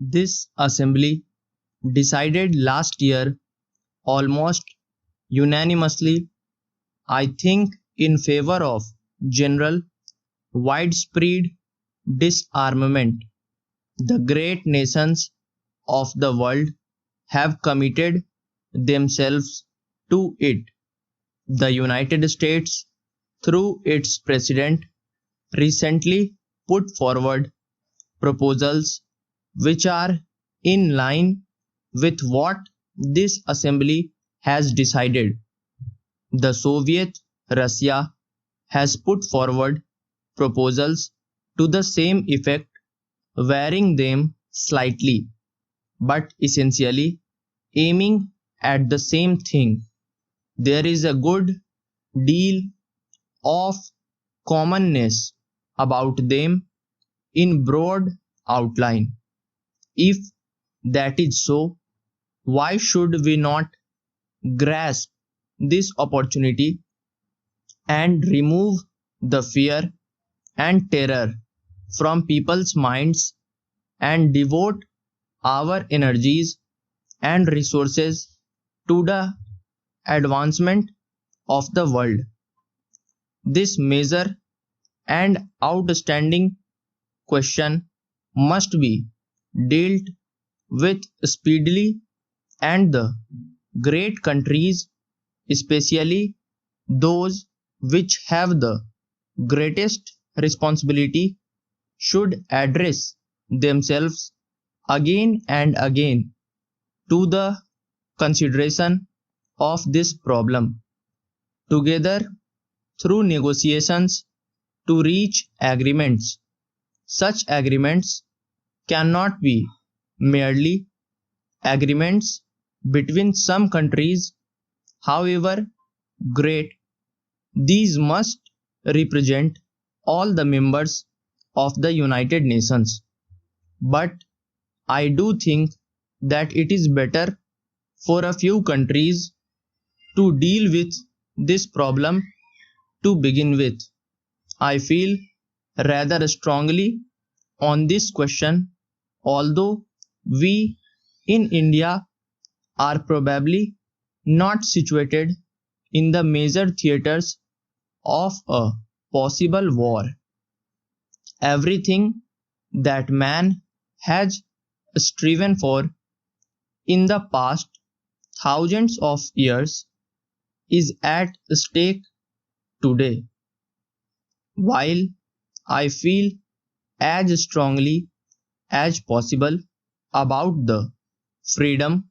This assembly decided last year almost unanimously, I think, in favor of general widespread disarmament. The great nations of the world have committed themselves to it. The United States, through its president, recently put forward proposals which are in line with what this assembly has decided. The Soviet Russia has put forward proposals to the same effect, varying them slightly, but essentially aiming at the same thing. There is a good deal of commonness about them in broad outline. If that is so, why should we not grasp this opportunity and remove the fear and terror from people's minds and devote our energies and resources to the advancement of the world? This major and outstanding question must be dealt with speedily, and the great countries, especially those which have the greatest responsibility, should address themselves again and again to the consideration of this problem, together through negotiations to reach agreements. Such agreements cannot be merely agreements between some countries, however great. These must represent all the members of the United Nations. But I do think that it is better for a few countries to deal with this problem to begin with. I feel rather strongly on this question, although we in India are probably not situated in the major theaters of a possible war. Everything that man has striven for in the past thousands of years is at stake today. While I feel as strongly as possible about the freedom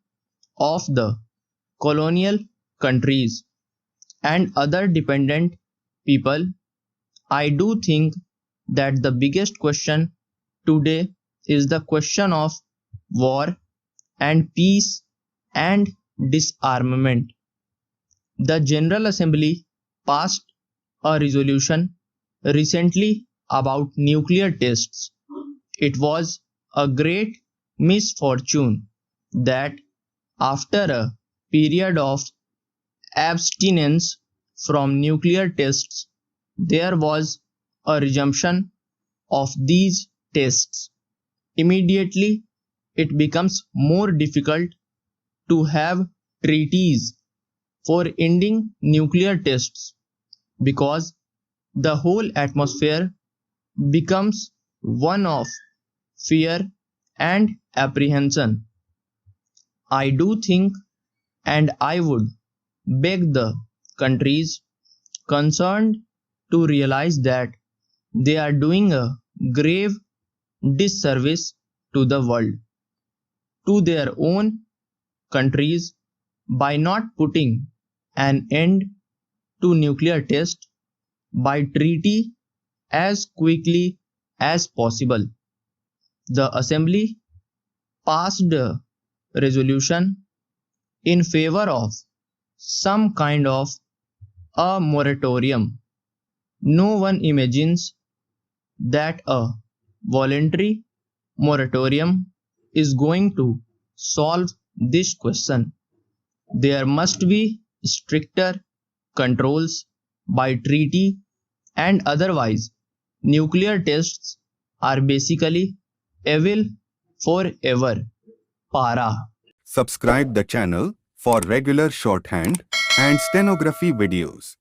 of the colonial countries and other dependent people, I do think that the biggest question today is the question of war and peace and disarmament. The General Assembly passed a resolution recently about nuclear tests. It was a great misfortune that after a period of abstinence from nuclear tests, there was a resumption of these tests. Immediately, it becomes more difficult to have treaties for ending nuclear tests because the whole atmosphere becomes one of fear and apprehension. I do think, and I would beg the countries concerned to realize that they are doing a grave disservice to the world, to their own countries, by not putting an end to nuclear tests by treaty as quickly as possible. The Assembly passed a resolution in favor of some kind of a moratorium. No one imagines that a voluntary moratorium is going to solve this question. There must be stricter controls by treaty, and otherwise nuclear tests are basically evil forever. Para. Subscribe the channel for regular shorthand and stenography videos.